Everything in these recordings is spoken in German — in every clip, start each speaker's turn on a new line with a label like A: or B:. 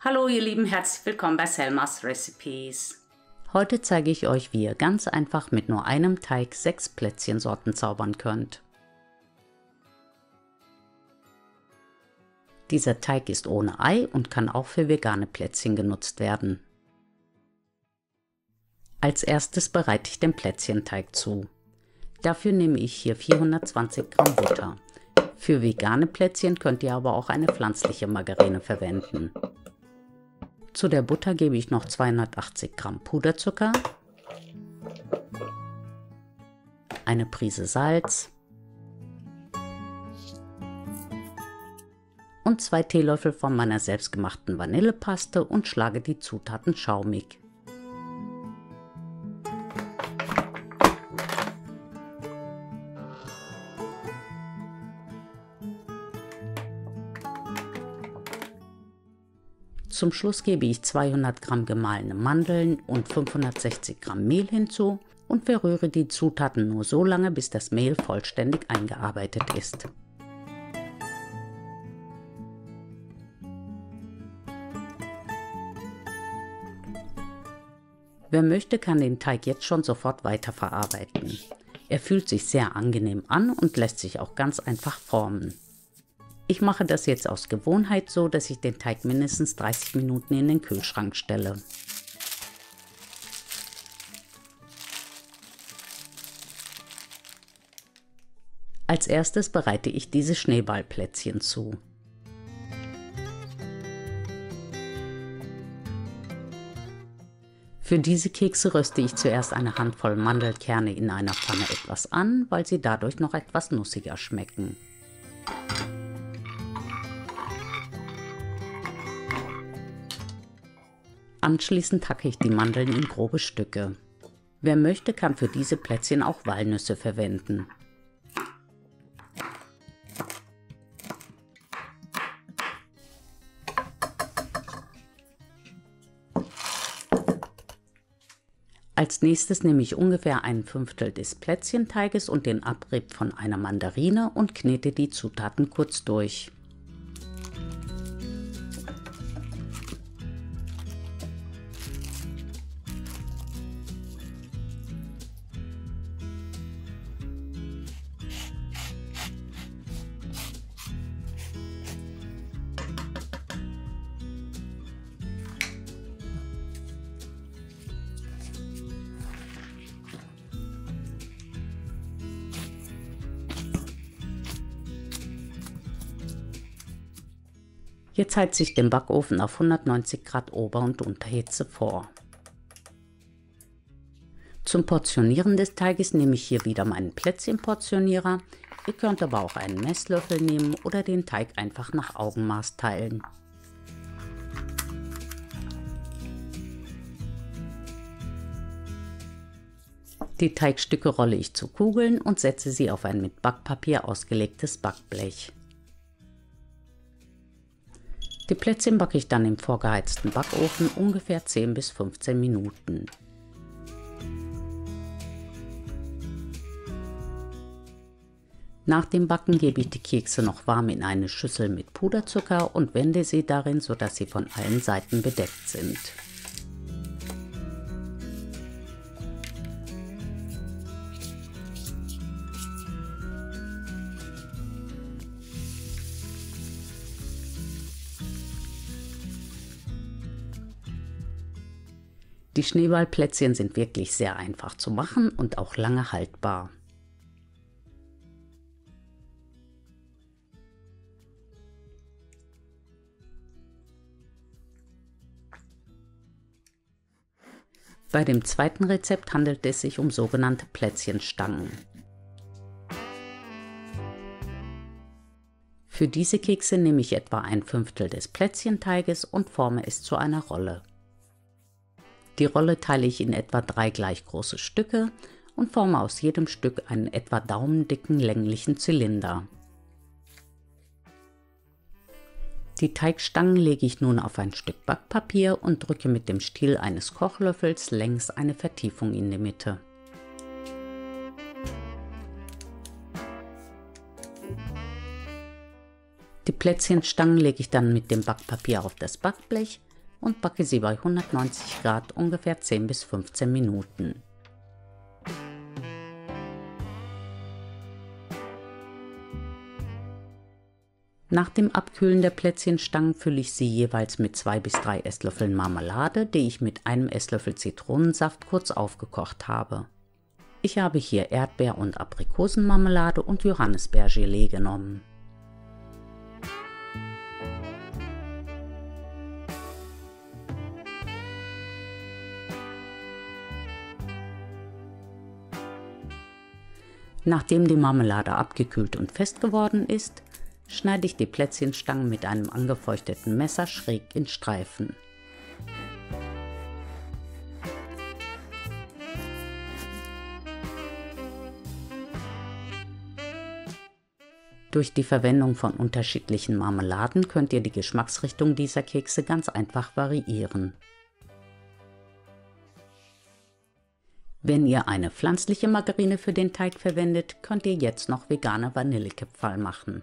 A: Hallo ihr Lieben, herzlich willkommen bei Selmas Recipes. Heute zeige ich euch, wie ihr ganz einfach mit nur einem Teig 6 Plätzchensorten zaubern könnt. Dieser Teig ist ohne Ei und kann auch für vegane Plätzchen genutzt werden. Als erstes bereite ich den Plätzchenteig zu. Dafür nehme ich hier 420 Gramm Butter. Für vegane Plätzchen könnt ihr aber auch eine pflanzliche Margarine verwenden. Zu der Butter gebe ich noch 280 Gramm Puderzucker, eine Prise Salz und 2 Teelöffel von meiner selbstgemachten Vanillepaste und schlage die Zutaten schaumig. Zum Schluss gebe ich 200 Gramm gemahlene Mandeln und 560 Gramm Mehl hinzu und verrühre die Zutaten nur so lange, bis das Mehl vollständig eingearbeitet ist. Wer möchte, kann den Teig jetzt schon sofort weiterverarbeiten. Er fühlt sich sehr angenehm an und lässt sich auch ganz einfach formen. Ich mache das jetzt aus Gewohnheit so, dass ich den Teig mindestens 30 Minuten in den Kühlschrank stelle. Als erstes bereite ich diese Schneeballplätzchen zu. Für diese Kekse röste ich zuerst eine Handvoll Mandelkerne in einer Pfanne etwas an, weil sie dadurch noch etwas nussiger schmecken. Anschließend hacke ich die Mandeln in grobe Stücke. Wer möchte, kann für diese Plätzchen auch Walnüsse verwenden. Als nächstes nehme ich ungefähr 1/5 des Plätzchenteiges und den Abrieb von einer Mandarine und knete die Zutaten kurz durch. Jetzt heize ich den Backofen auf 190 Grad Ober- und Unterhitze vor. Zum Portionieren des Teiges nehme ich hier wieder meinen Plätzchenportionierer. Ihr könnt aber auch einen Messlöffel nehmen oder den Teig einfach nach Augenmaß teilen. Die Teigstücke rolle ich zu Kugeln und setze sie auf ein mit Backpapier ausgelegtes Backblech. Die Plätzchen backe ich dann im vorgeheizten Backofen ungefähr 10 bis 15 Minuten. Nach dem Backen gebe ich die Kekse noch warm in eine Schüssel mit Puderzucker und wende sie darin, sodass sie von allen Seiten bedeckt sind. Die Schneeballplätzchen sind wirklich sehr einfach zu machen und auch lange haltbar. Bei dem zweiten Rezept handelt es sich um sogenannte Plätzchenstangen. Für diese Kekse nehme ich etwa 1/5 des Plätzchenteiges und forme es zu einer Rolle. Die Rolle teile ich in etwa 3 gleich große Stücke und forme aus jedem Stück einen etwa daumendicken länglichen Zylinder. Die Teigstangen lege ich nun auf ein Stück Backpapier und drücke mit dem Stiel eines Kochlöffels längs eine Vertiefung in die Mitte. Die Plätzchenstangen lege ich dann mit dem Backpapier auf das Backblech, und backe sie bei 190 Grad ungefähr 10 bis 15 Minuten. Nach dem Abkühlen der Plätzchenstangen fülle ich sie jeweils mit 2 bis 3 Esslöffeln Marmelade, die ich mit einem Esslöffel Zitronensaft kurz aufgekocht habe. Ich habe hier Erdbeer- und Aprikosenmarmelade und Johannisbeergelee genommen. Nachdem die Marmelade abgekühlt und fest geworden ist, schneide ich die Plätzchenstangen mit einem angefeuchteten Messer schräg in Streifen. Durch die Verwendung von unterschiedlichen Marmeladen könnt ihr die Geschmacksrichtung dieser Kekse ganz einfach variieren. Wenn ihr eine pflanzliche Margarine für den Teig verwendet, könnt ihr jetzt noch vegane Vanillekipferl machen.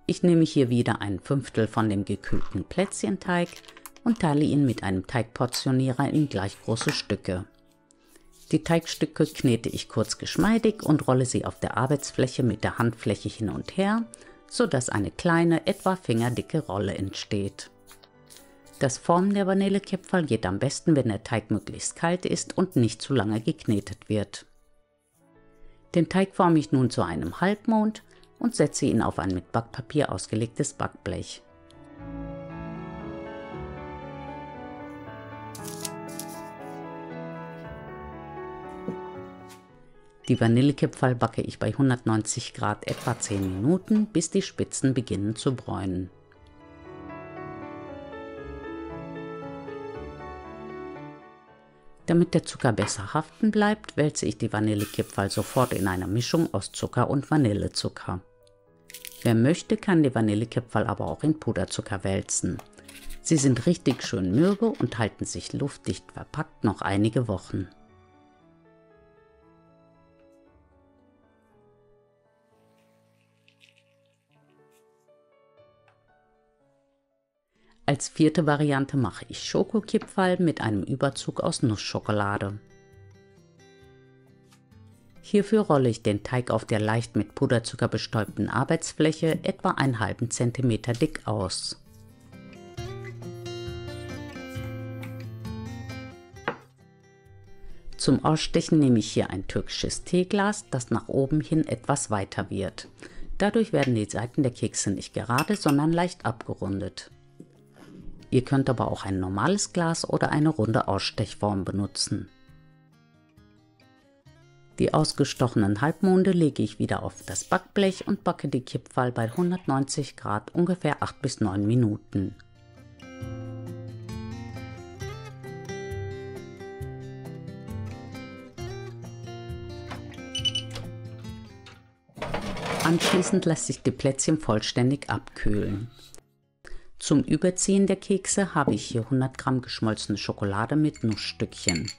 A: Ich nehme hier wieder ein Fünftel von dem gekühlten Plätzchenteig und teile ihn mit einem Teigportionierer in gleich große Stücke. Die Teigstücke knete ich kurz geschmeidig und rolle sie auf der Arbeitsfläche mit der Handfläche hin und her, sodass eine kleine, etwa fingerdicke Rolle entsteht. Das Formen der Vanillekipferl geht am besten, wenn der Teig möglichst kalt ist und nicht zu lange geknetet wird. Den Teig forme ich nun zu einem Halbmond und setze ihn auf ein mit Backpapier ausgelegtes Backblech. Die Vanillekipferl backe ich bei 190 Grad etwa 10 Minuten, bis die Spitzen beginnen zu bräunen. Damit der Zucker besser haften bleibt, wälze ich die Vanillekipferl sofort in einer Mischung aus Zucker und Vanillezucker. Wer möchte, kann die Vanillekipferl aber auch in Puderzucker wälzen. Sie sind richtig schön mürbe und halten sich luftdicht verpackt noch einige Wochen. Als vierte Variante mache ich Schokokipferl mit einem Überzug aus Nussschokolade. Hierfür rolle ich den Teig auf der leicht mit Puderzucker bestäubten Arbeitsfläche etwa einen halben Zentimeter dick aus. Zum Ausstechen nehme ich hier ein türkisches Teeglas, das nach oben hin etwas weiter wird. Dadurch werden die Seiten der Kekse nicht gerade, sondern leicht abgerundet. Ihr könnt aber auch ein normales Glas oder eine runde Ausstechform benutzen. Die ausgestochenen Halbmonde lege ich wieder auf das Backblech und backe die Kipferl bei 190 Grad ungefähr 8 bis 9 Minuten. Anschließend lasse ich die Plätzchen vollständig abkühlen. Zum Überziehen der Kekse habe ich hier 100 Gramm geschmolzene Schokolade mit Nussstückchen.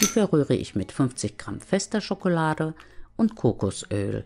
A: Die verrühre ich mit 50 Gramm fester Schokolade und Kokosöl.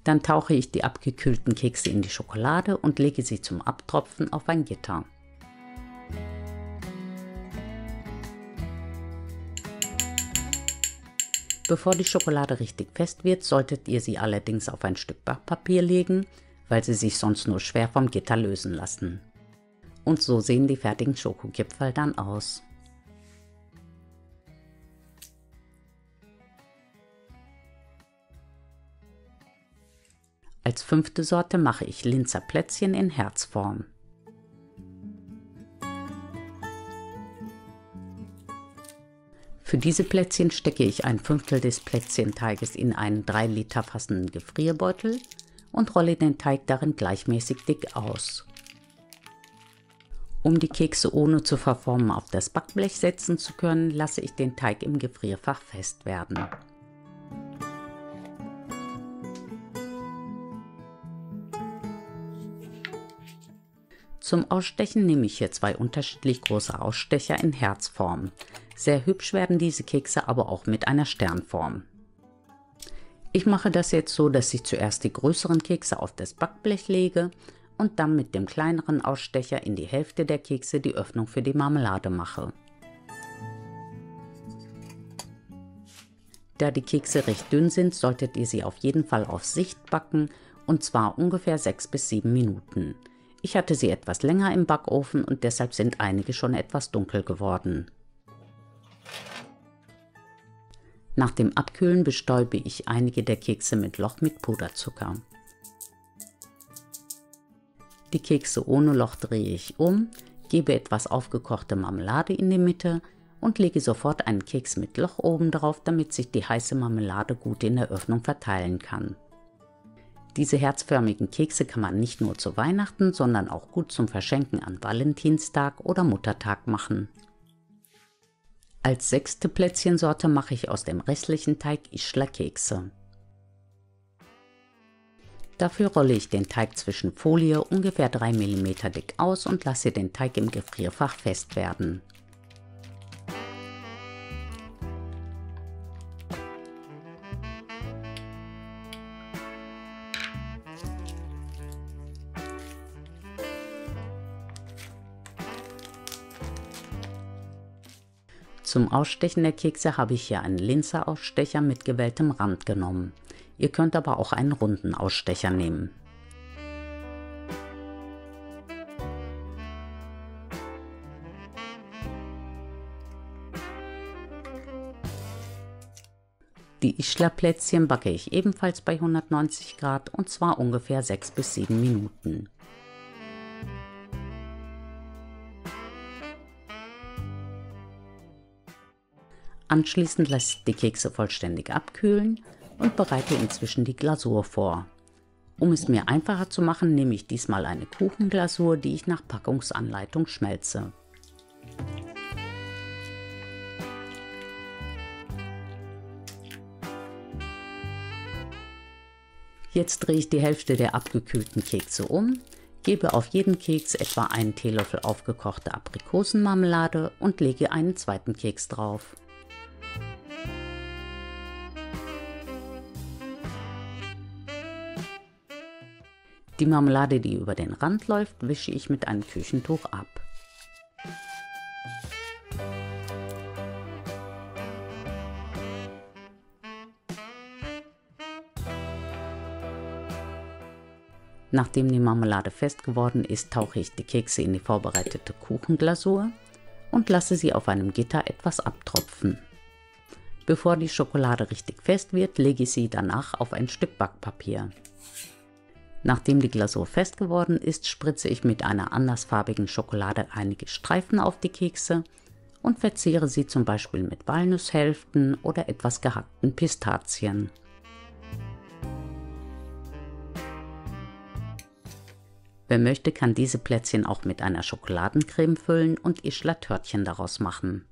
A: Dann tauche ich die abgekühlten Kekse in die Schokolade und lege sie zum Abtropfen auf ein Gitter. Bevor die Schokolade richtig fest wird, solltet ihr sie allerdings auf ein Stück Backpapier legen, weil sie sich sonst nur schwer vom Gitter lösen lassen. Und so sehen die fertigen Schokokipferl dann aus. Als fünfte Sorte mache ich Linzer Plätzchen in Herzform. Für diese Plätzchen stecke ich ein Fünftel des Plätzchenteiges in einen 3 Liter fassenden Gefrierbeutel und rolle den Teig darin gleichmäßig dick aus. Um die Kekse ohne zu verformen auf das Backblech setzen zu können, lasse ich den Teig im Gefrierfach fest werden. Zum Ausstechen nehme ich hier 2 unterschiedlich große Ausstecher in Herzform. Sehr hübsch werden diese Kekse aber auch mit einer Sternform. Ich mache das jetzt so, dass ich zuerst die größeren Kekse auf das Backblech lege und dann mit dem kleineren Ausstecher in die Hälfte der Kekse die Öffnung für die Marmelade mache. Da die Kekse recht dünn sind, solltet ihr sie auf jeden Fall auf Sicht backen, und zwar ungefähr 6 bis 7 Minuten. Ich hatte sie etwas länger im Backofen und deshalb sind einige schon etwas dunkel geworden. Nach dem Abkühlen bestäube ich einige der Kekse mit Loch mit Puderzucker. Die Kekse ohne Loch drehe ich um, gebe etwas aufgekochte Marmelade in die Mitte und lege sofort einen Keks mit Loch oben drauf, damit sich die heiße Marmelade gut in der Öffnung verteilen kann. Diese herzförmigen Kekse kann man nicht nur zu Weihnachten, sondern auch gut zum Verschenken an Valentinstag oder Muttertag machen. Als 6. Plätzchensorte mache ich aus dem restlichen Teig Ischler-Kekse. Dafür rolle ich den Teig zwischen Folie ungefähr 3 mm dick aus und lasse den Teig im Gefrierfach fest werden. Zum Ausstechen der Kekse habe ich hier einen Linzer-Ausstecher mit gewelltem Rand genommen. Ihr könnt aber auch einen runden Ausstecher nehmen. Die Ischler-Plätzchen backe ich ebenfalls bei 190 Grad und zwar ungefähr 6 bis 7 Minuten. Anschließend lasse ich die Kekse vollständig abkühlen und bereite inzwischen die Glasur vor. Um es mir einfacher zu machen, nehme ich diesmal eine Kuchenglasur, die ich nach Packungsanleitung schmelze. Jetzt drehe ich die Hälfte der abgekühlten Kekse um, gebe auf jeden Keks etwa einen Teelöffel aufgekochte Aprikosenmarmelade und lege einen zweiten Keks drauf. Die Marmelade, die über den Rand läuft, wische ich mit einem Küchentuch ab. Nachdem die Marmelade fest geworden ist, tauche ich die Kekse in die vorbereitete Kuchenglasur und lasse sie auf einem Gitter etwas abtropfen. Bevor die Schokolade richtig fest wird, lege ich sie danach auf ein Stück Backpapier. Nachdem die Glasur fest geworden ist, spritze ich mit einer andersfarbigen Schokolade einige Streifen auf die Kekse und verziere sie zum Beispiel mit Walnusshälften oder etwas gehackten Pistazien. Wer möchte, kann diese Plätzchen auch mit einer Schokoladencreme füllen und Ischler-Törtchen daraus machen.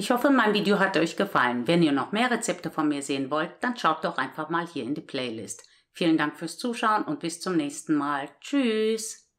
A: Ich hoffe, mein Video hat euch gefallen. Wenn ihr noch mehr Rezepte von mir sehen wollt, dann schaut doch einfach mal hier in die Playlist. Vielen Dank fürs Zuschauen und bis zum nächsten Mal. Tschüss!